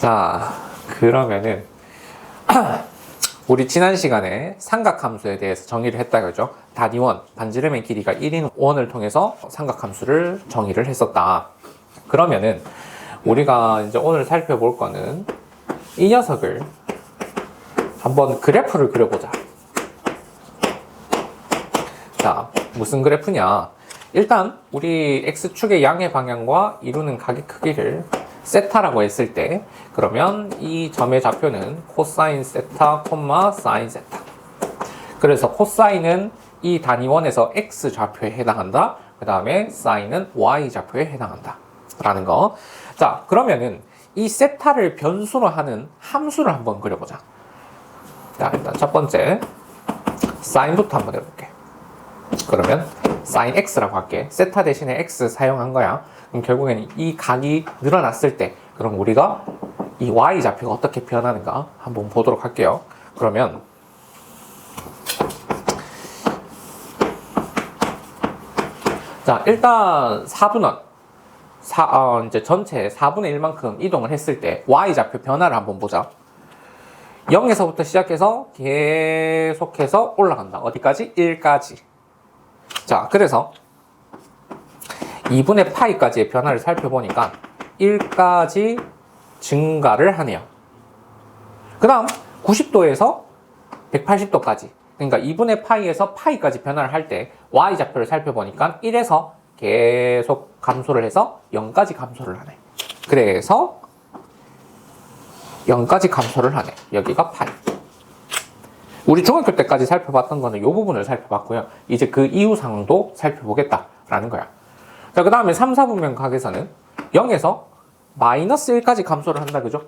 자, 그러면은 우리 지난 시간에 삼각함수에 대해서 정의를 했다 그죠? 단위원, 반지름의 길이가 1인 원을 통해서 삼각함수를 정의를 했었다. 그러면은 우리가 이제 오늘 살펴볼 거는 이 녀석을 한번 그래프를 그려보자. 자, 무슨 그래프냐? 일단 우리 x축의 양의 방향과 이루는 각의 크기를 세타라고 했을 때, 그러면 이 점의 좌표는 코사인 세타, 사인 세타. 그래서 코사인은 이 단위원에서 x 좌표에 해당한다. 그 다음에 사인은 y 좌표에 해당한다. 라는 거. 자, 그러면은 이 세타를 변수로 하는 함수를 한번 그려보자. 자, 일단 첫 번째 사인부터 한번 해볼게. 그러면 sin x라고 할게. 세타 대신에 x 사용한 거야. 그럼 결국에는 이 각이 늘어났을 때, 그럼 우리가 이 y 좌표가 어떻게 변하는가 한번 보도록 할게요. 그러면 자, 일단 4분원 이제 전체 4분의 1만큼 이동을 했을 때 y 좌표 변화를 한번 보자. 0에서부터 시작해서 계속해서 올라간다. 어디까지? 1까지. 자, 그래서 2분의 파이까지의 변화를 살펴보니까 1까지 증가를 하네요. 그 다음 90도에서 180도까지, 그러니까 2분의 파이에서 파이까지 변화를 할 때 y좌표를 살펴보니까 1에서 계속 감소를 해서 0까지 감소를 하네. 그래서 0까지 감소를 하네. 여기가 파이. 우리 중학교 때까지 살펴봤던 거는 이 부분을 살펴봤고요. 이제 그 이후 상황도 살펴보겠다라는 거야. 자, 그 다음에 3, 4분면 각에서는 0에서 마이너스 1까지 감소를 한다, 그죠?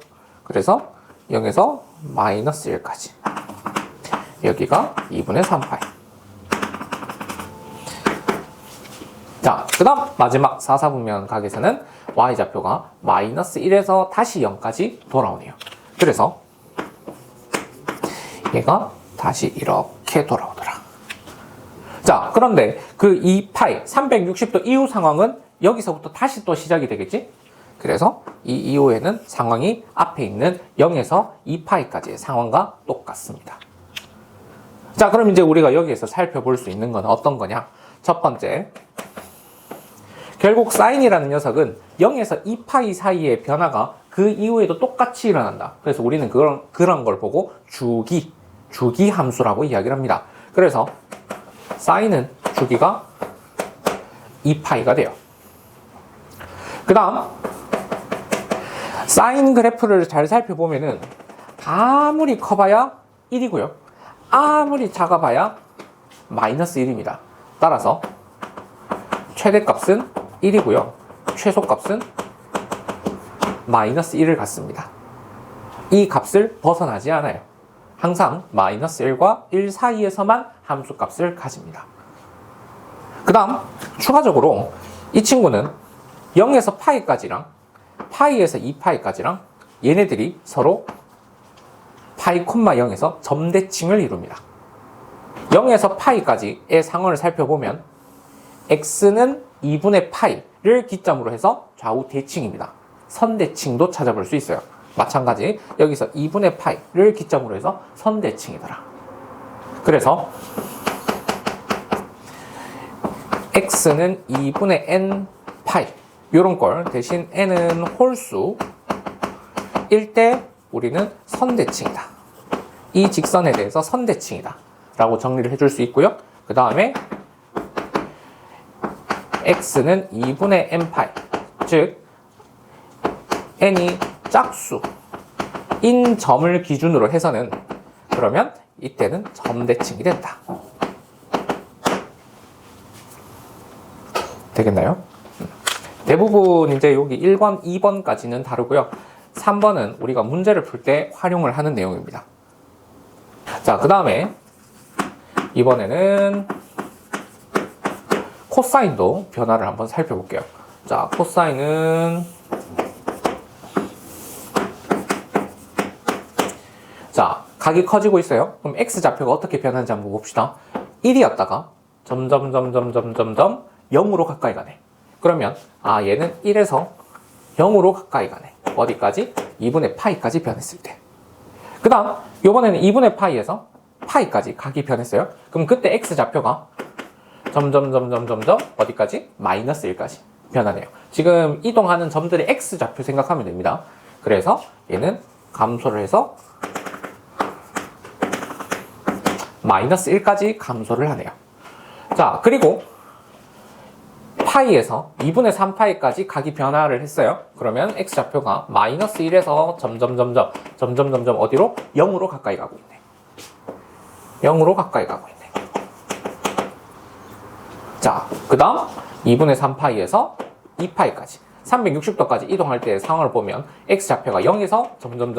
그래서 0에서 마이너스 1까지. 여기가 2분의 3파이. 자, 그 다음 마지막 4, 4분면 각에서는 y좌표가 마이너스 1에서 다시 0까지 돌아오네요. 그래서 얘가 다시 이렇게 돌아오더라. 자, 그런데 그 2파이 360도 이후 상황은 여기서부터 다시 또 시작이 되겠지? 그래서 이 이후에는 상황이 앞에 있는 0에서 2파이까지의 상황과 똑같습니다. 자, 그럼 이제 우리가 여기에서 살펴볼 수 있는 건 어떤 거냐? 첫 번째, 결국 사인이라는 녀석은 0에서 2파이 사이의 변화가 그 이후에도 똑같이 일어난다. 그래서 우리는 그런 걸 보고 주기 함수라고 이야기를 합니다. 그래서 사인은 주기가 2파이가 돼요. 그 다음 사인 그래프를 잘 살펴보면은 아무리 커봐야 1이고요. 아무리 작아봐야 마이너스 1입니다. 따라서 최대값은 1이고요. 최소값은 마이너스 1을 갖습니다. 이 값을 벗어나지 않아요. 항상 마이너스 1과 1 사이에서만 함수값을 가집니다. 그 다음 추가적으로 이 친구는 0에서 파이까지랑 파이에서 2파이까지랑 얘네들이 서로 파이, 0에서 점대칭을 이룹니다. 0에서 파이까지의 상황을 살펴보면 x는 2분의 파이를 기점으로 해서 좌우 대칭입니다. 선대칭도 찾아볼 수 있어요. 마찬가지 여기서 2분의 파이를 기점으로 해서 선대칭이더라. 그래서 x는 2분의 n 파이 요런 걸 대신 n은 홀수일 때 우리는 선대칭이다. 이 직선에 대해서 선대칭이다 라고 정리를 해줄 수 있고요. 그 다음에 x는 2분의 n 파이, 즉 n이 짝수인 점을 기준으로 해서는 그러면 이때는 점대칭이 된다. 되겠나요? 대부분 이제 여기 1번, 2번까지는 다르고요. 3번은 우리가 문제를 풀 때 활용을 하는 내용입니다. 자, 그 다음에 이번에는 코사인도 변화를 한번 살펴볼게요. 자, 코사인은 자, 각이 커지고 있어요. 그럼 x좌표가 어떻게 변하는지 한번 봅시다. 1이었다가 점점 0으로 가까이 가네. 그러면 얘는 1에서 0으로 가까이 가네. 어디까지? 2분의 파이까지 변했을 때. 그 다음 요번에는 2분의 파이에서 파이까지 각이 변했어요. 그럼 그때 x좌표가 점점 어디까지? 마이너스 1까지 변하네요. 지금 이동하는 점들의 x좌표 생각하면 됩니다. 그래서 얘는 감소를 해서 마이너스 1까지 감소를 하네요. 자, 그리고 파이에서 2분의 3파이까지 각이 변화를 했어요. 그러면 x좌표가 마이너스 1에서 점점 어디로? 0으로 가까이 가고 있네. 0으로 가까이 가고 있네. 자, 그 다음 2분의 3파이에서 2파이까지 360도까지 이동할 때의 상황을 보면 x좌표가 0에서 점점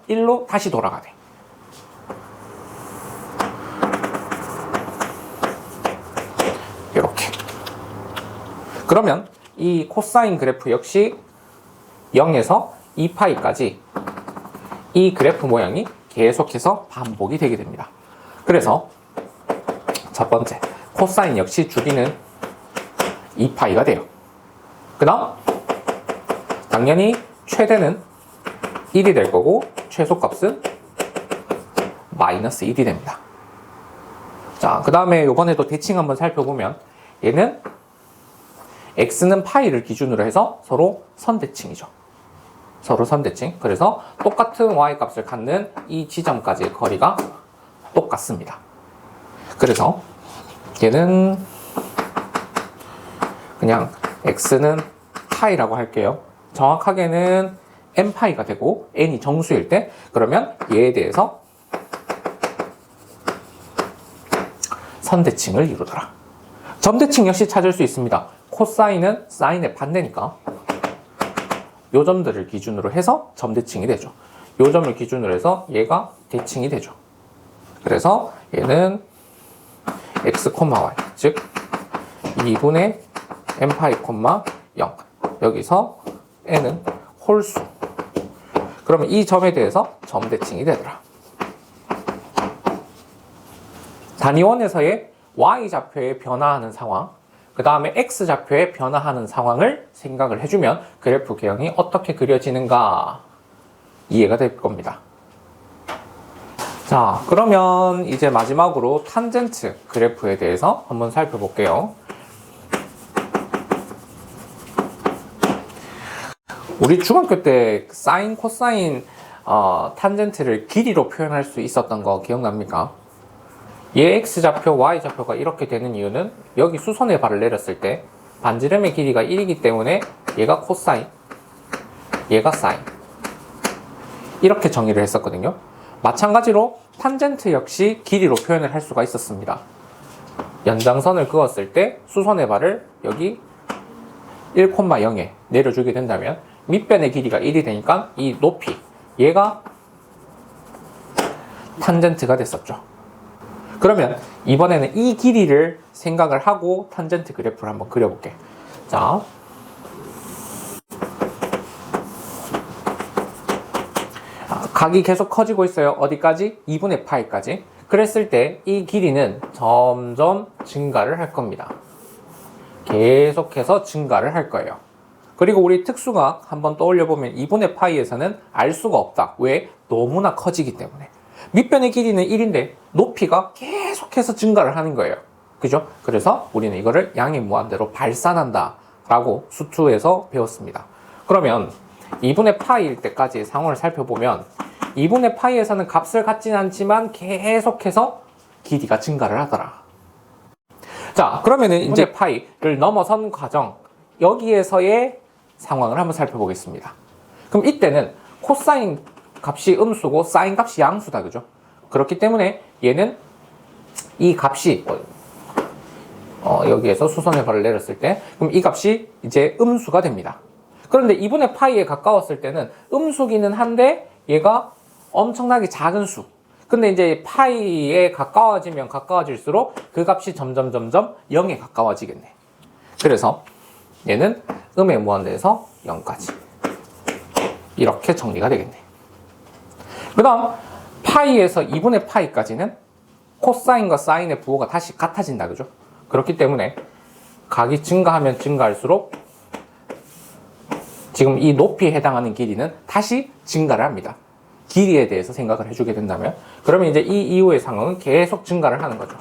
1로 다시 돌아가네. 이렇게. 그러면 이 코사인 그래프 역시 0에서 2파이까지 이 그래프 모양이 계속해서 반복이 되게 됩니다. 그래서 첫 번째, 코사인 역시 주기는 2파이가 돼요. 그 다음 당연히 최대는 1이 될 거고 최소값은 마이너스 1이 됩니다. 자, 그 다음에 이번에도 대칭 한번 살펴보면 얘는 x는 파이를 기준으로 해서 서로 선대칭이죠. 서로 선대칭. 그래서 똑같은 y 값을 갖는 이 지점까지의 거리가 똑같습니다. 그래서 얘는 그냥 x는 파이라고 할게요. 정확하게는 n파이가 되고 n이 정수일 때 그러면 얘에 대해서 선대칭을 이루더라. 점대칭 역시 찾을 수 있습니다. 코사인은 사인의 반대니까 요 점들을 기준으로 해서 점대칭이 되죠. 요 점을 기준으로 해서 얘가 대칭이 되죠. 그래서 얘는 x, y 즉 2분의 n파이, 0 여기서 n은 홀수. 그러면 이 점에 대해서 점대칭이 되더라. 단위원에서의 y좌표에 변화하는 상황, 그 다음에 x좌표에 변화하는 상황을 생각을 해주면 그래프 개형이 어떻게 그려지는가 이해가 될 겁니다. 자, 그러면 이제 마지막으로 탄젠트 그래프에 대해서 한번 살펴볼게요. 우리 중학교 때 사인, 코사인, 탄젠트를 길이로 표현할 수 있었던 거 기억납니까? 얘 x좌표, y좌표가 이렇게 되는 이유는 여기 수선의 발을 내렸을 때 반지름의 길이가 1이기 때문에 얘가 코사인, 얘가 사인 이렇게 정의를 했었거든요. 마찬가지로 탄젠트 역시 길이로 표현을 할 수가 있었습니다. 연장선을 그었을 때 수선의 발을 여기 1,0에 내려주게 된다면 밑변의 길이가 1이 되니까 이 높이, 얘가 탄젠트가 됐었죠. 그러면 이번에는 이 길이를 생각을 하고 탄젠트 그래프를 한번 그려볼게. 자, 각이 계속 커지고 있어요. 어디까지? 2분의 파이까지. 그랬을 때 이 길이는 점점 증가를 할 겁니다. 계속해서 증가를 할 거예요. 그리고 우리 특수각 한번 떠올려보면 2분의 파이에서는 알 수가 없다. 왜? 너무나 커지기 때문에. 밑변의 길이는 1인데 높이가 계속해서 증가를 하는 거예요. 그죠? 그래서 우리는 이거를 양의 무한대로 발산한다 라고 수투에서 배웠습니다. 그러면 2분의 파이일 때까지의 상황을 살펴보면 2분의 파이에서는 값을 갖진 않지만 계속해서 길이가 증가를 하더라. 자, 그러면은 이제 파이를 넘어선 과정, 여기에서의 상황을 한번 살펴보겠습니다. 그럼 이때는 코사인 값이 음수고 사인 값이 양수다. 그죠? 그렇기 때문에 얘는 이 값이 여기에서 수선의 발을 내렸을 때 그럼 이 값이 이제 음수가 됩니다. 그런데 2분의 파이에 가까웠을 때는 음수기는 한데 얘가 엄청나게 작은 수. 근데 이제 파이에 가까워지면 가까워질수록 그 값이 점점 0에 가까워지겠네. 그래서 얘는 음의 무한대에서 0까지 이렇게 정리가 되겠네. 그 다음 파이에서 2분의 파이까지는 코사인과 사인의 부호가 다시 같아진다. 그죠? 그렇기 때문에 각이 증가하면 증가할수록 지금 이 높이에 해당하는 길이는 다시 증가를 합니다. 길이에 대해서 생각을 해주게 된다면, 그러면 이제 이 이후의 상황은 계속 증가를 하는 거죠.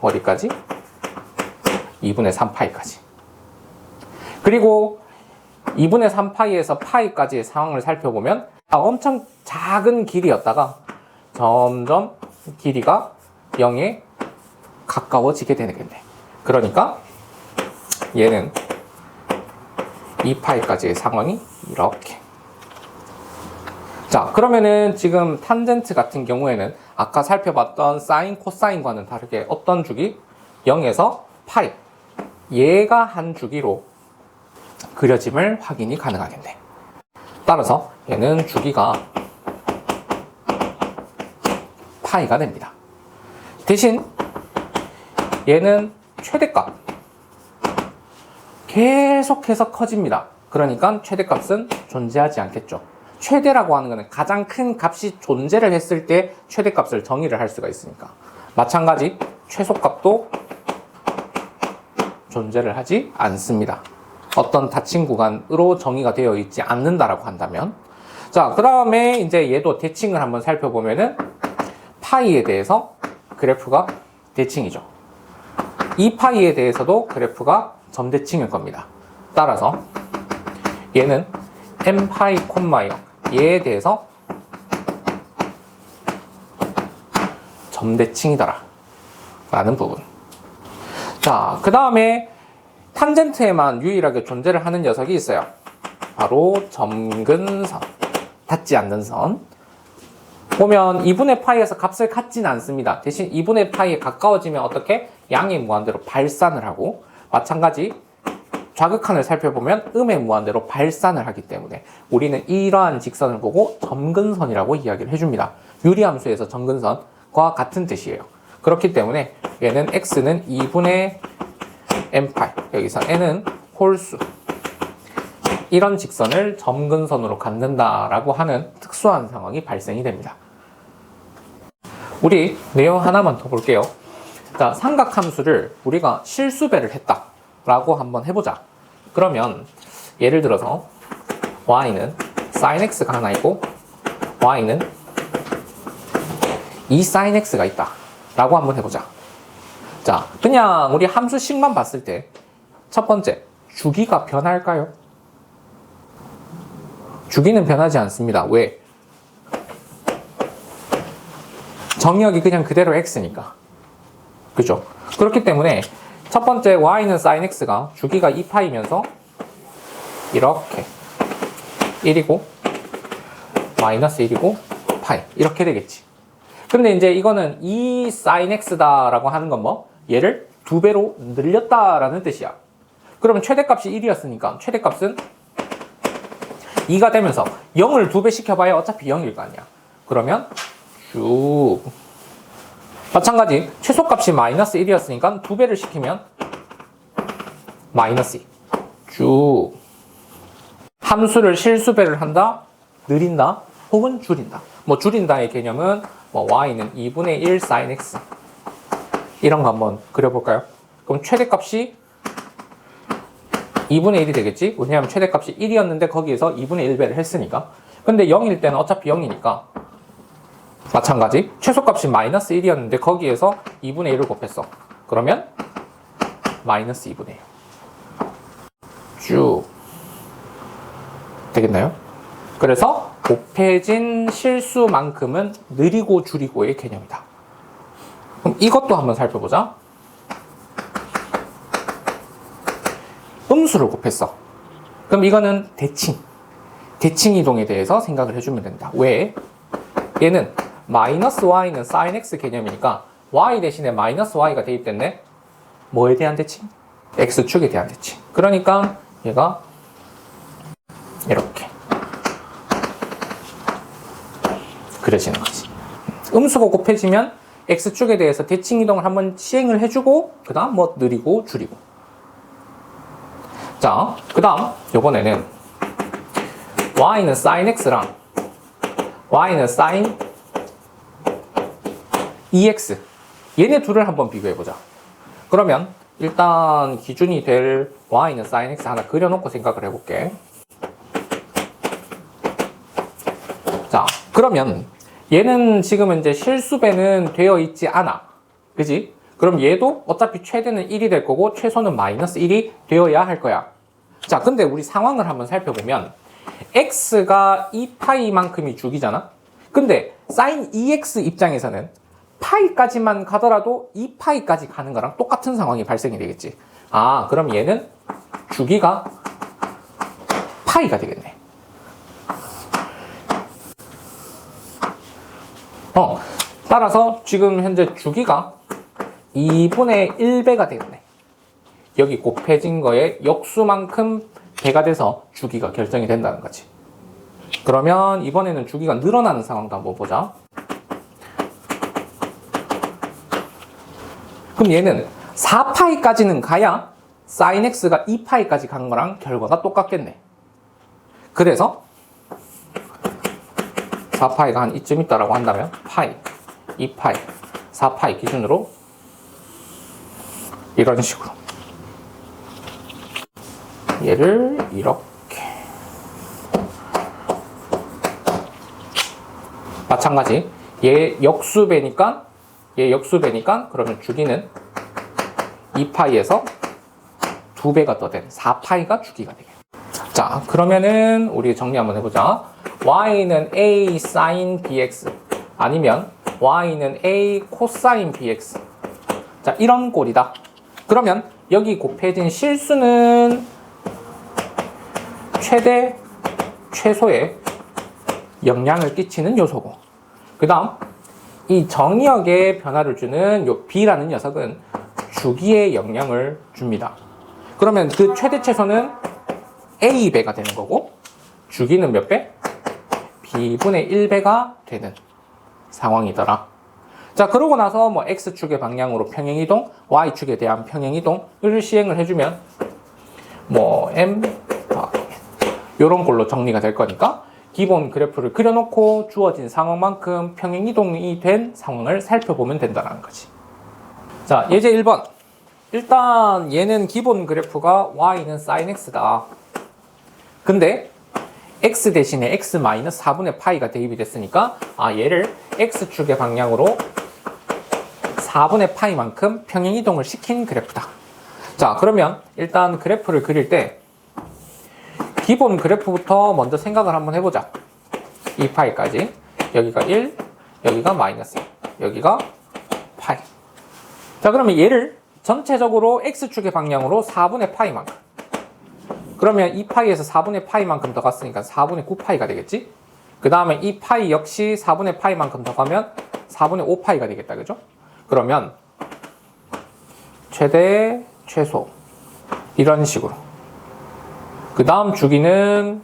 어디까지? 2분의 3파이까지. 그리고 2분의 3파이에서 파이까지의 상황을 살펴보면 엄청 작은 길이였다가 점점 길이가 0에 가까워지게 되겠네. 그러니까 얘는 2파이까지의 상황이 이렇게. 자, 그러면은 지금 탄젠트 같은 경우에는 아까 살펴봤던 사인, 코사인과는 다르게 어떤 주기? 0에서 파이. 얘가 한 주기로 그려짐을 확인이 가능하겠네. 따라서 얘는 주기가 파이가 됩니다. 대신 얘는 최대값 계속해서 커집니다. 그러니까 최대값은 존재하지 않겠죠. 최대라고 하는 것은 가장 큰 값이 존재를 했을 때 최대값을 정의를 할 수가 있으니까. 마찬가지 최소값도 존재를 하지 않습니다. 어떤 닫힌 구간으로 정의가 되어 있지 않는다라고 한다면. 자, 그 다음에 이제 얘도 대칭을 한번 살펴보면은 파이에 대해서 그래프가 대칭이죠. 이 파이에 대해서도 그래프가 점대칭일 겁니다. 따라서 얘는 m파이, 0 얘에 대해서 점대칭이더라 라는 부분. 자, 그 다음에 탄젠트에만 유일하게 존재를 하는 녀석이 있어요. 바로 점근선, 닿지 않는 선. 보면 2분의 파이에서 값을 갖지는 않습니다. 대신 2분의 파이에 가까워지면 어떻게? 양의 무한대로 발산을 하고, 마찬가지 좌극한을 살펴보면 음의 무한대로 발산을 하기 때문에 우리는 이러한 직선을 보고 점근선이라고 이야기를 해줍니다. 유리함수에서 점근선과 같은 뜻이에요. 그렇기 때문에 얘는 x는 2분의 m파이, 여기서 n은 홀수, 이런 직선을 점근선으로 갖는다라고 하는 특수한 상황이 발생이 됩니다. 우리 내용 하나만 더 볼게요. 자, 삼각함수를 우리가 실수배를 했다라고 한번 해보자. 그러면 예를 들어서 y는 sin x가 하나 있고 y는 2sin x가 있다 라고 한번 해보자. 자, 그냥 우리 함수식만 봤을 때 첫 번째, 주기가 변할까요? 주기는 변하지 않습니다. 왜? 정의역이 그냥 그대로 x니까. 그죠? 그렇기 때문에 첫 번째 y는 sin x가 주기가 2파이면서 이렇게 1이고 마이너스 1이고 파이 이렇게 되겠지. 근데 이제 이거는 2 sin x다라고 하는 건 뭐? 얘를 2배로 늘렸다라는 뜻이야. 그러면 최대값이 1이었으니까 최대값은 2가 되면서 0을 2배 시켜봐야 어차피 0일 거 아니야. 그러면 쭉 마찬가지 최소값이 마이너스 1이었으니까 2배를 시키면 마이너스 2 쭉. 함수를 실수배를 한다, 느린다, 혹은 줄인다. 뭐 줄인다의 개념은 뭐 y는 2분의 1 sin x 이런 거 한번 그려볼까요? 그럼 최대값이 2분의 1이 되겠지? 왜냐하면 최대값이 1이었는데 거기에서 2분의 1배를 했으니까. 근데 0일 때는 어차피 0이니까 마찬가지 최소값이 마이너스 1이었는데 거기에서 2분의 1을 곱했어. 그러면 마이너스 2분의 1 쭉 되겠나요? 그래서 곱해진 실수만큼은 느리고 줄이고의 개념이다. 그럼 이것도 한번 살펴보자. 음수를 곱했어. 그럼 이거는 대칭 이동에 대해서 생각을 해주면 된다. 왜? 얘는 마이너스 y는 sin x 개념이니까 y 대신에 마이너스 y가 대입됐네. 뭐에 대한 대칭? x축에 대한 대칭. 그러니까 얘가 이렇게 그려지는 거지. 음수가 곱해지면 x축에 대해서 대칭 이동을 한번 시행을 해주고 그 다음 뭐 느리고 줄이고. 자, 그 다음 요번에는 y는 sin x랑 y는 sin 2x 얘네 둘을 한번 비교해보자. 그러면 일단 기준이 될 y는 sin x 하나 그려놓고 생각을 해볼게. 그러면 얘는 지금 이제 실수배는 되어 있지 않아. 그지? 그럼 얘도 어차피 최대는 1이 될 거고 최소는 마이너스 1이 되어야 할 거야. 자, 근데 우리 상황을 한번 살펴보면 x가 2파이만큼이 주기잖아? 근데 sin 2x 입장에서는 파이까지만 가더라도 2파이까지 가는 거랑 똑같은 상황이 발생이 되겠지. 아, 그럼 얘는 주기가 파이가 되겠네. 따라서 지금 현재 주기가 2분의 1배가 되겠네. 여기 곱해진 거에 역수만큼 배가 돼서 주기가 결정이 된다는 거지. 그러면 이번에는 주기가 늘어나는 상황도 한번 보자. 그럼 얘는 4파이까지는 가야 sin x가 2파이까지 간 거랑 결과가 똑같겠네. 그래서 4파이가 한 이쯤 있다라고 한다면 파이, 2파이, 4파이 기준으로 이런 식으로 얘를 이렇게 마찬가지 얘 역수배니까 그러면 주기는 2파이에서 2배가 더 된 4파이가 주기가 되겠네. 자, 그러면은 우리 정리 한번 해보자. y는 a sin bx 아니면 y는 a cosine bx. 자, 이런 꼴이다. 그러면 여기 곱해진 실수는 최대, 최소의 영향을 끼치는 요소고, 그 다음 이 정의역에 변화를 주는 요 b라는 녀석은 주기에 영향을 줍니다. 그러면 그 최대 최소는 a배가 되는 거고 주기는 몇 배? b분의 1배가 되는 상황이더라. 자, 그러고 나서 뭐 x축의 방향으로 평행이동, y축에 대한 평행이동을 시행을 해주면 뭐 m 요런 걸로 정리가 될 거니까 기본 그래프를 그려놓고 주어진 상황만큼 평행이동이 된 상황을 살펴보면 된다는 거지. 자, 예제 1번. 일단 얘는 기본 그래프가 y는 sin x다. 근데 x 대신에 x-4분의 파이가 대입이 됐으니까 얘를 x축의 방향으로 4분의 파이만큼 평행이동을 시킨 그래프다. 자, 그러면 일단 그래프를 그릴 때 기본 그래프부터 먼저 생각을 한번 해보자. 2파이까지 여기가 1, 여기가 마이너스 1, 여기가 파이. 자, 그러면 얘를 전체적으로 x축의 방향으로 4분의 파이만큼, 그러면 2파이에서 4분의 파이만큼 더 갔으니까 4분의 9파이가 되겠지? 그 다음에 이 파이 역시 4분의 파이만큼 더 가면 4분의 5파이가 되겠다. 그죠? 그러면 최대, 최소 이런 식으로, 그 다음 주기는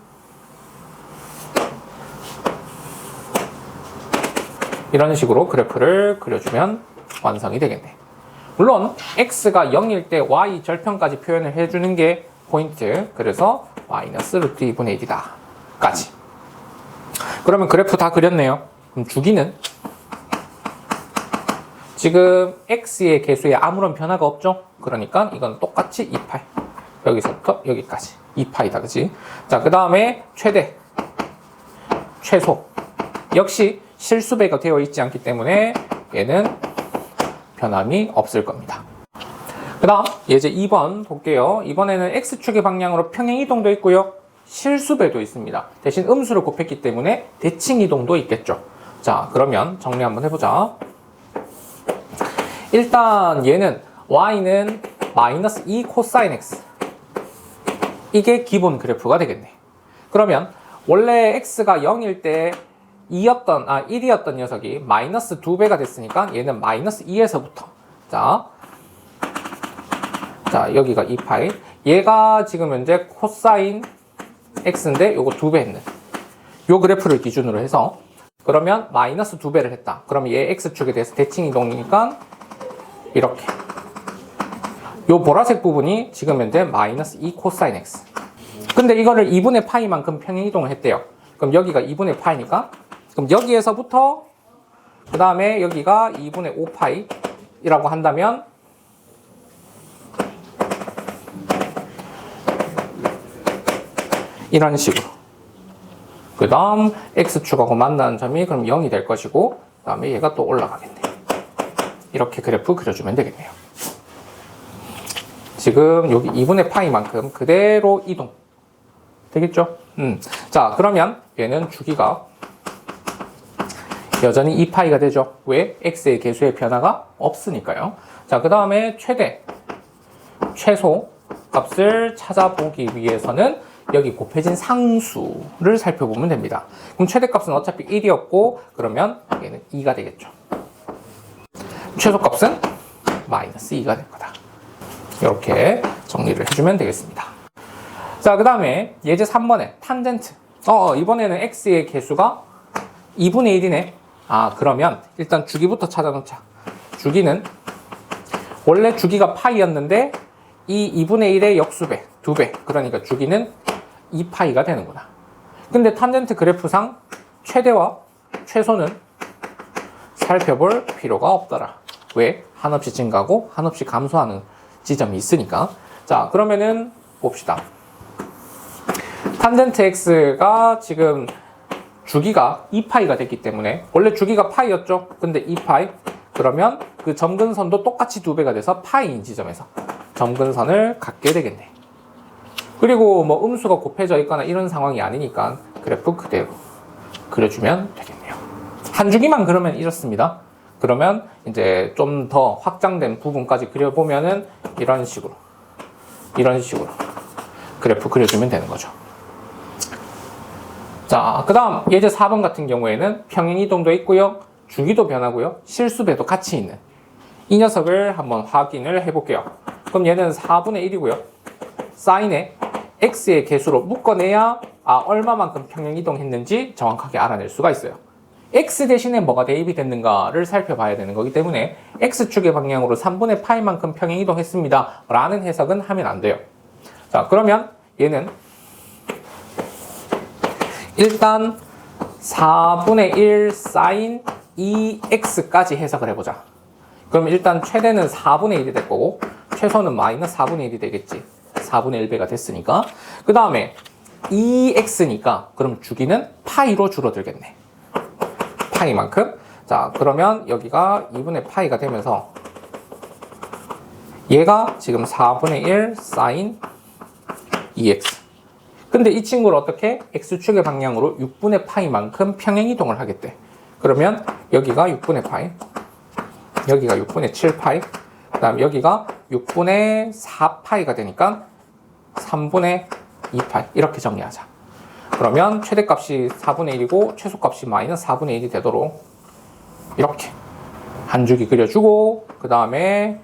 이런 식으로 그래프를 그려주면 완성이 되겠네. 물론 x가 0일 때 y 절편까지 표현을 해주는 게 포인트. 그래서 마이너스 루트 2분의 1이다 까지. 그러면 그래프 다 그렸네요. 그럼 주기는 지금 x의 개수에 아무런 변화가 없죠? 그러니까 이건 똑같이 2파이, 여기서부터 여기까지 2파이다. 그치? 자, 그 다음에 최대, 최소 역시 실수배가 되어 있지 않기 때문에 얘는 변함이 없을 겁니다. 그 다음 예제 2번 볼게요. 이번에는 x축의 방향으로 평행이동도 있고요, 실수배도 있습니다. 대신 음수를 곱했기 때문에 대칭이동도 있겠죠. 자, 그러면 정리 한번 해보자. 일단 얘는 y는 마이너스 2 코사인 x, 이게 기본 그래프가 되겠네. 그러면 원래 x가 0일 때 1이었던 녀석이 마이너스 2배가 됐으니까 얘는 마이너스 2에서부터 자, 여기가 2파이, 얘가 지금 현재 코사인 x인데 요거 2배 했는 요 그래프를 기준으로 해서, 그러면 마이너스 2배를 했다. 그러면 얘 x축에 대해서 대칭이동이니까 이렇게 요 보라색 부분이 지금 현재 마이너스 2 코사인 x. 근데 이거를 2분의 파이만큼 평행이동을 했대요. 그럼 여기가 2분의 파이니까, 그럼 여기에서부터 그 다음에 여기가 2분의 5파이라고 한다면 이런 식으로 그 다음 x축하고 만나는 점이 그럼 0이 될 것이고, 그 다음에 얘가 또 올라가겠네. 이렇게 그래프 그려주면 되겠네요. 지금 여기 2분의 파이만큼 그대로 이동 되겠죠? 자, 그러면 얘는 주기가 여전히 2파이가 되죠. 왜? x의 개수의 변화가 없으니까요. 자, 그 다음에 최소 값을 찾아보기 위해서는 여기 곱해진 상수를 살펴보면 됩니다. 그럼 최대값은 어차피 1이었고, 그러면 얘는 2가 되겠죠. 최소값은 마이너스 2가 될 거다. 이렇게 정리를 해주면 되겠습니다. 자, 그 다음에 예제 3번에 탄젠트. 이번에는 x의 개수가 2분의 1이네. 그러면 일단 주기부터 찾아놓자. 주기는 원래 주기가 파이였는데 이 2분의 1의 역수배, 2배. 그러니까 주기는 2파이가 되는구나. 근데 탄젠트 그래프상 최대와 최소는 살펴볼 필요가 없더라. 왜? 한없이 증가하고 한없이 감소하는 지점이 있으니까. 자, 그러면은 봅시다. 탄젠트 x가 지금 주기가 2파이가 됐기 때문에, 원래 주기가 파이였죠. 근데 2파이. 그러면 그 점근선도 똑같이 2배가 돼서 파이인 지점에서 점근선을 갖게 되겠네. 그리고 뭐 음수가 곱해져 있거나 이런 상황이 아니니까 그래프 그대로 그려주면 되겠네요. 한 주기만 그러면 이렇습니다. 그러면 이제 좀 더 확장된 부분까지 그려보면은 이런 식으로 그래프 그려주면 되는 거죠. 자, 그 다음 예제 4번 같은 경우에는 평행이동도 있고요, 주기도 변하고요, 실수배도 같이 있는 이 녀석을 한번 확인을 해볼게요. 그럼 얘는 4분의 1이고요. 사인에 x의 개수로 묶어내야 얼마만큼 평행이동했는지 정확하게 알아낼 수가 있어요. x 대신에 뭐가 대입이 됐는가를 살펴봐야 되는 거기 때문에 x축의 방향으로 3분의 파이만큼 평행이동했습니다 라는 해석은 하면 안 돼요. 자, 그러면 얘는 일단 4분의 1 사인 2x까지 해석을 해보자. 그럼 일단 최대는 4분의 1이 될 거고 최소는 마이너스 4분의 1이 되겠지. 4분의 1배가 됐으니까. 그 다음에 2x니까 그럼 주기는 파이로 줄어들겠네. 파이만큼. 자, 그러면 여기가 2분의 파이가 되면서 얘가 지금 4분의 1 사인 2x. 근데 이 친구를 어떻게? x축의 방향으로 6분의 파이만큼 평행이동을 하겠대. 그러면 여기가 6분의 파이, 여기가 6분의 7파이, 그 다음 여기가 6분의 4파이가 되니까 3분의 2파이 이렇게 정리하자. 그러면 최대값이 4분의 1이고 최소값이 마이너스 4분의 1이 되도록 이렇게 한 줄기 그려주고, 그 다음에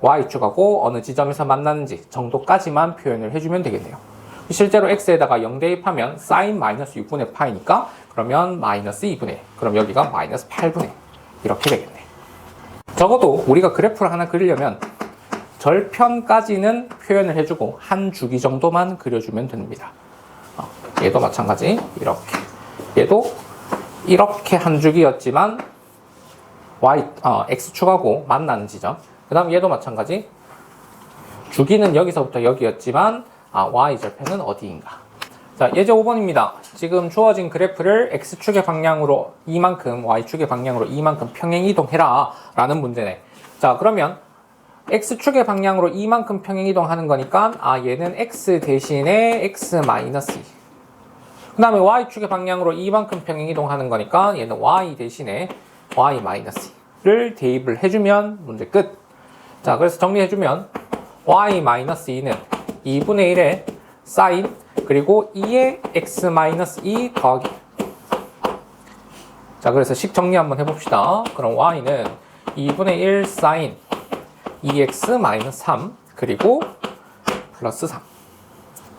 y축하고 어느 지점에서 만나는지 정도까지만 표현을 해주면 되겠네요. 실제로 x에다가 0 대입하면 사인 마이너스 6분의 파이니까 그러면 마이너스 2분의 1, 그럼 여기가 마이너스 8분의 1 이렇게 되겠네. 적어도 우리가 그래프를 하나 그리려면 절편까지는 표현을 해주고 한 주기 정도만 그려주면 됩니다. 얘도 마찬가지 이렇게, 얘도 이렇게 한 주기였지만 x축하고 만나는 지점, 그 다음 얘도 마찬가지 주기는 여기서부터 여기였지만 y절편은 어디인가. 자, 예제 5번입니다. 지금 주어진 그래프를 x축의 방향으로 이만큼, y축의 방향으로 이만큼 평행이동해라 라는 문제네. 자, 그러면 x축의 방향으로 이만큼 평행이동하는 거니까 얘는 x 대신에 x 마이너스 2. 그 다음에 y축의 방향으로 이만큼 평행이동하는 거니까 얘는 y 대신에 y 마이너스 2를 대입을 해주면 문제 끝. 자, 그래서 정리해주면 y 마이너스 2는 2분의 1의 사인 그리고 2의 x 마이너스 2 더하기. 자, 그래서 식 정리 한번 해봅시다. 그럼 y는 2분의 1 사인 2x 마이너스 3 그리고 플러스 3.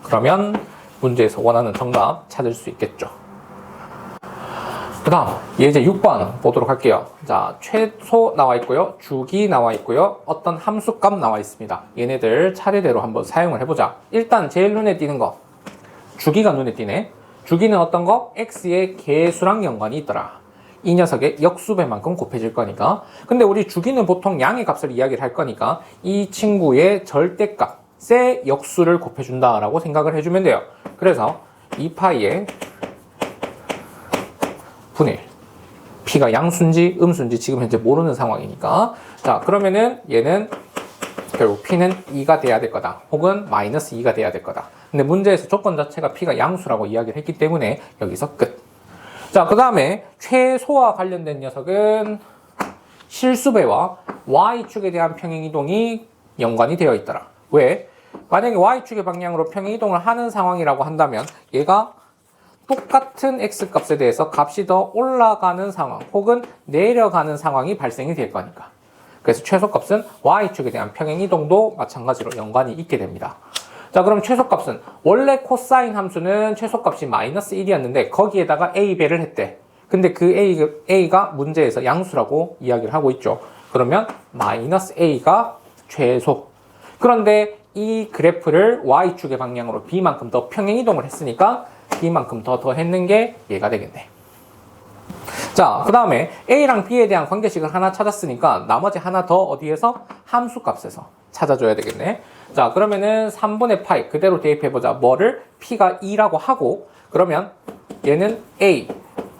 그러면 문제에서 원하는 정답 찾을 수 있겠죠. 그 다음 예제 6번 보도록 할게요. 자, 최소 나와 있고요, 주기 나와 있고요, 어떤 함수값 나와 있습니다. 얘네들 차례대로 한번 사용을 해보자. 일단 제일 눈에 띄는 거, 주기가 눈에 띄네. 주기는 어떤 거? x의 개수랑 연관이 있더라. 이 녀석의 역수배만큼 곱해질 거니까. 근데 우리 주기는 보통 양의 값을 이야기를 할 거니까 이 친구의 절대값의 역수를 곱해준다라고 생각을 해주면 돼요. 그래서 2파이의 분의 1. P가 양수인지 음수인지 지금 현재 모르는 상황이니까. 자, 그러면은 얘는 결국 P는 2가 돼야 될 거다. 혹은 마이너스 2가 돼야 될 거다. 근데 문제에서 조건 자체가 P가 양수라고 이야기를 했기 때문에 여기서 끝. 자, 그 다음에 최소와 관련된 녀석은 실수배와 Y축에 대한 평행이동이 연관이 되어 있더라. 왜? 만약에 Y축의 방향으로 평행이동을 하는 상황이라고 한다면 얘가 똑같은 X값에 대해서 값이 더 올라가는 상황 혹은 내려가는 상황이 발생이 될 거니까. 그래서 최소값은 Y축에 대한 평행이동도 마찬가지로 연관이 있게 됩니다. 자, 그럼 최소값은 원래 코사인 함수는 최소값이 마이너스 1이었는데 거기에다가 A배를 했대. 근데 그 A가 문제에서 양수라고 이야기를 하고 있죠. 그러면 마이너스 A가 최소. 그런데 이 그래프를 Y축의 방향으로 B만큼 더 평행이동을 했으니까 B만큼 더 했는 게 얘가 되겠네. 자, 그 다음에 A랑 B에 대한 관계식을 하나 찾았으니까 나머지 하나 더 어디에서? 함수값에서 찾아줘야 되겠네. 자, 그러면은 3분의 파이 그대로 대입해보자. 뭐를? P가 2라고 하고 그러면 얘는 A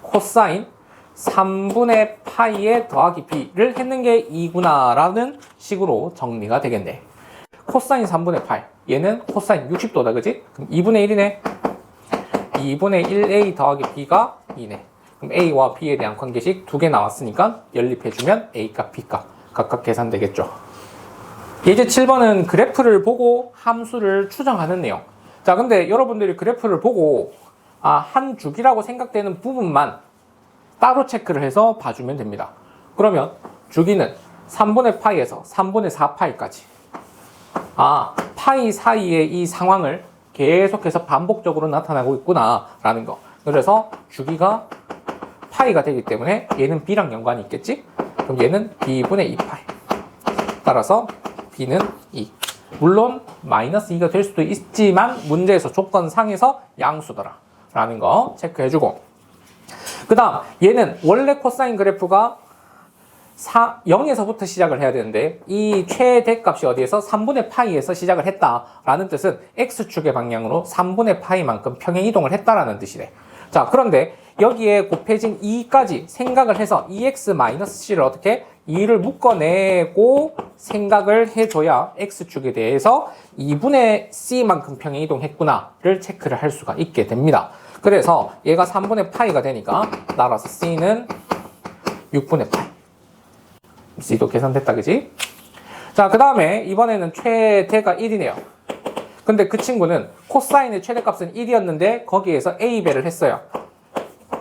코사인 3분의 파이에 더하기 B를 했는 게 2구나 라는 식으로 정리가 되겠네. 코사인 3분의 파이 얘는 코사인 60도다 그지? 그럼 2분의 1이네. 2분의 1A 더하기 B가 2네. 그럼 A와 B에 대한 관계식 두 개 나왔으니까 연립해주면 A값, B값 각각 계산되겠죠. 예제 7번은 그래프를 보고 함수를 추정하는 내용. 자, 근데 여러분들이 그래프를 보고 한 주기라고 생각되는 부분만 따로 체크를 해서 봐주면 됩니다. 그러면 주기는 3분의 파이에서 3분의 4파이까지. 파이 사이의 이 상황을 계속해서 반복적으로 나타나고 있구나 라는 거. 그래서 주기가 파이가 되기 때문에 얘는 B랑 연관이 있겠지? 그럼 얘는 B분의 2파이. 따라서 B는 2. 물론 마이너스 2가 될 수도 있지만 문제에서 조건상에서 양수더라 라는 거 체크해주고, 그 다음 얘는 원래 코사인 그래프가 0에서부터 시작을 해야 되는데 이 최대값이 어디에서? 3분의 파이에서 시작을 했다라는 뜻은 X축의 방향으로 3분의 파이만큼 평행이동을 했다라는 뜻이래. 자, 그런데 여기에 곱해진 2까지 생각을 해서 2x-c를 어떻게? 2를 묶어내고 생각을 해줘야 X축에 대해서 2분의 C만큼 평행이동했구나를 체크를 할 수가 있게 됩니다. 그래서 얘가 3분의 파이가 되니까 따라서 C는 6분의 파이. C도 계산됐다 그지? 자, 그 다음에 이번에는 최대가 1이네요. 근데 그 친구는 코사인의 최대값은 1이었는데 거기에서 A배를 했어요.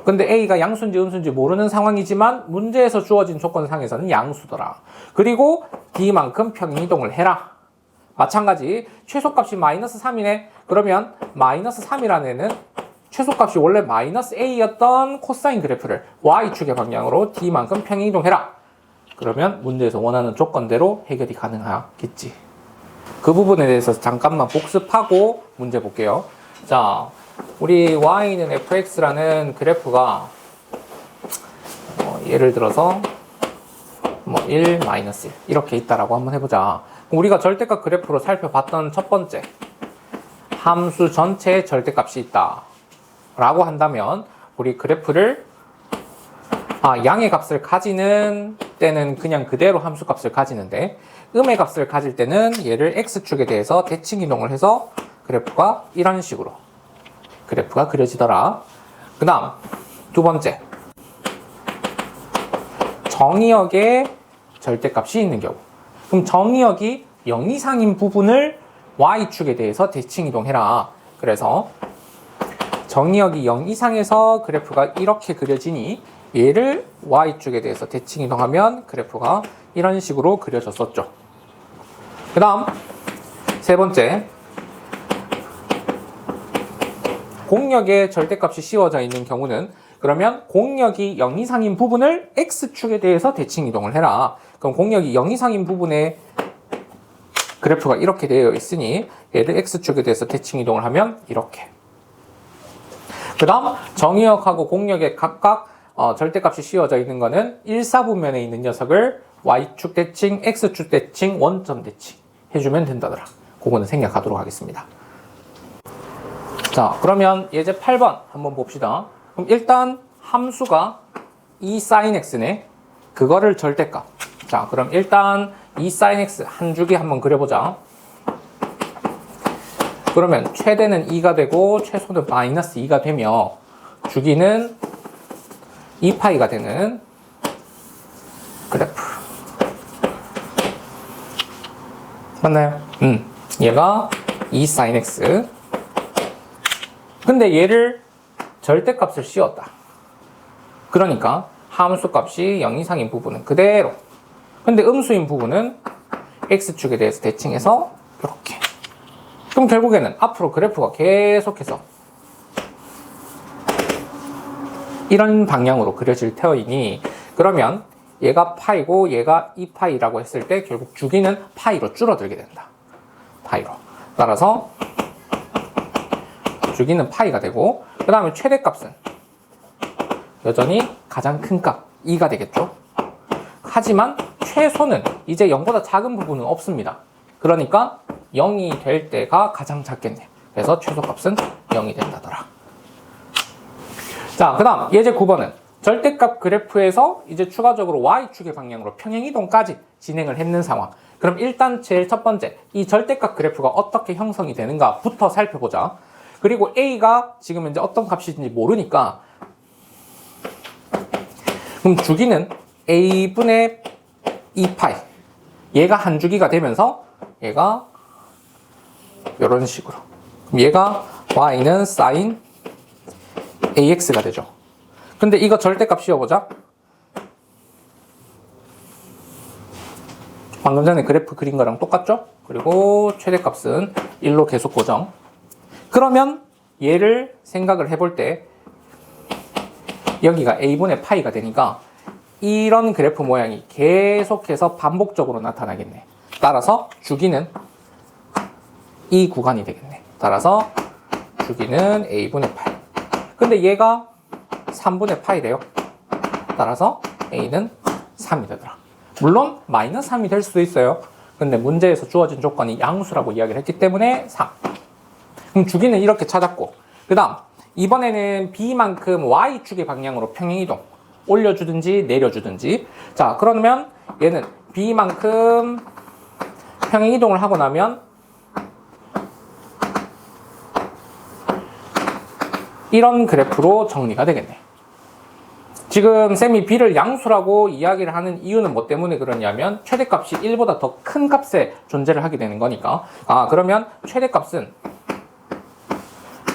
근데 A가 양수인지 음수인지 모르는 상황이지만 문제에서 주어진 조건상에서는 양수더라. 그리고 D만큼 평행이동을 해라. 마찬가지 최소값이 마이너스 3이네. 그러면 마이너스 3이라는 애는 최소값이 원래 마이너스 A였던 코사인 그래프를 Y축의 방향으로 D만큼 평행이동해라. 그러면 문제에서 원하는 조건대로 해결이 가능하겠지. 그 부분에 대해서 잠깐만 복습하고 문제 볼게요. 자, 우리 y는 fx라는 그래프가 예를 들어서 1, -1 이렇게 있다라고 한번 해보자. 우리가 절대값 그래프로 살펴봤던 첫 번째 함수 전체에 절대값이 있다 라고 한다면 우리 그래프를 양의 값을 가지는 때는 그냥 그대로 함수값을 가지는데 음의 값을 가질 때는 얘를 x축에 대해서 대칭이동을 해서 그래프가 이런 식으로 그래프가 그려지더라. 그 다음 두 번째 정의역에 절대값이 있는 경우. 그럼 정의역이 0 이상인 부분을 y축에 대해서 대칭이동해라. 그래서 정의역이 0 이상에서 그래프가 이렇게 그려지니 얘를 y축에 대해서 대칭이동하면 그래프가 이런 식으로 그려졌었죠. 그 다음 세 번째 공역에 절대값이 씌워져 있는 경우는 그러면 공역이 0 이상인 부분을 x축에 대해서 대칭이동을 해라. 그럼 공역이 0 이상인 부분에 그래프가 이렇게 되어 있으니 얘를 x축에 대해서 대칭이동을 하면 이렇게. 그 다음 정의역하고 공역에 각각 절대값이 씌워져 있는 거는 1사분면에 있는 녀석을 y축 대칭, x축 대칭, 원점 대칭 해주면 된다더라. 그거는 생략하도록 하겠습니다. 자, 그러면 예제 8번 한번 봅시다. 그럼 일단 함수가 e sin x네. 그거를 절대값. 자, 그럼 일단 e sin x 한 주기 한번 그려보자. 그러면 최대는 2가 되고 최소는 마이너스 2가 되며 주기는 2파이가 되는 그래프. 맞나요? 얘가 e sin x. 근데 얘를 절대값을 씌웠다. 그러니까 함수 값이 0 이상인 부분은 그대로. 근데 음수인 부분은 x축에 대해서 대칭해서 이렇게. 그럼 결국에는 앞으로 그래프가 계속해서 이런 방향으로 그려질 테이니, 그러면 얘가 파이고 얘가 2파이라고 했을 때 결국 주기는 파이로 줄어들게 된다. 파이로. 따라서 주기는 파이가 되고, 그 다음에 최대값은 여전히 가장 큰 값 2가 되겠죠. 하지만 최소는 이제 0보다 작은 부분은 없습니다. 그러니까 0이 될 때가 가장 작겠네. 그래서 최소값은 0이 된다더라. 자, 그 다음 예제 9번은 절대값 그래프에서 이제 추가적으로 y축의 방향으로 평행이동까지 진행을 했는 상황. 그럼 일단 제일 첫 번째, 이 절대값 그래프가 어떻게 형성이 되는가부터 살펴보자. 그리고 a가 지금 이제 어떤 값인지 모르니까, 그럼 주기는 a분의 2파이, 얘가 한 주기가 되면서 얘가 이런 식으로, 그럼 얘가 y는 sin ax가 되죠. 근데 이거 절대값 씌워보자. 방금 전에 그래프 그린 거랑 똑같죠? 그리고 최대값은 1로 계속 고정. 그러면 얘를 생각을 해볼 때 여기가 a분의 파이가 되니까 이런 그래프 모양이 계속해서 반복적으로 나타나겠네. 따라서 주기는 이 구간이 되겠네. 따라서 주기는 a분의 파이. 근데 얘가 3분의 파이 돼요. 따라서 a는 3이 되더라. 물론 마이너스 3이 될 수도 있어요. 근데 문제에서 주어진 조건이 양수라고 이야기를 했기 때문에 3. 그럼 주기는 이렇게 찾았고, 그 다음 이번에는 b만큼 y축의 방향으로 평행이동, 올려주든지 내려주든지. 자, 그러면 얘는 b만큼 평행이동을 하고 나면 이런 그래프로 정리가 되겠네. 지금 쌤이 b를 양수라고 이야기를 하는 이유는 뭐 때문에 그러냐면 최대값이 1보다 더 큰 값에 존재를 하게 되는 거니까. 그러면 최대값은,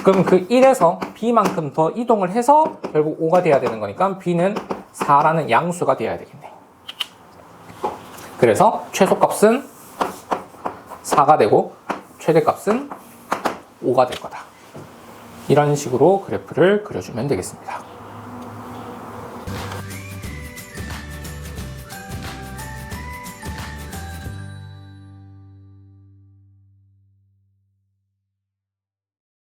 그럼 그 1에서 b만큼 더 이동을 해서 결국 5가 돼야 되는 거니까 b는 4라는 양수가 돼야 되겠네. 그래서 최소값은 4가 되고 최대값은 5가 될 거다. 이런 식으로 그래프를 그려주면 되겠습니다.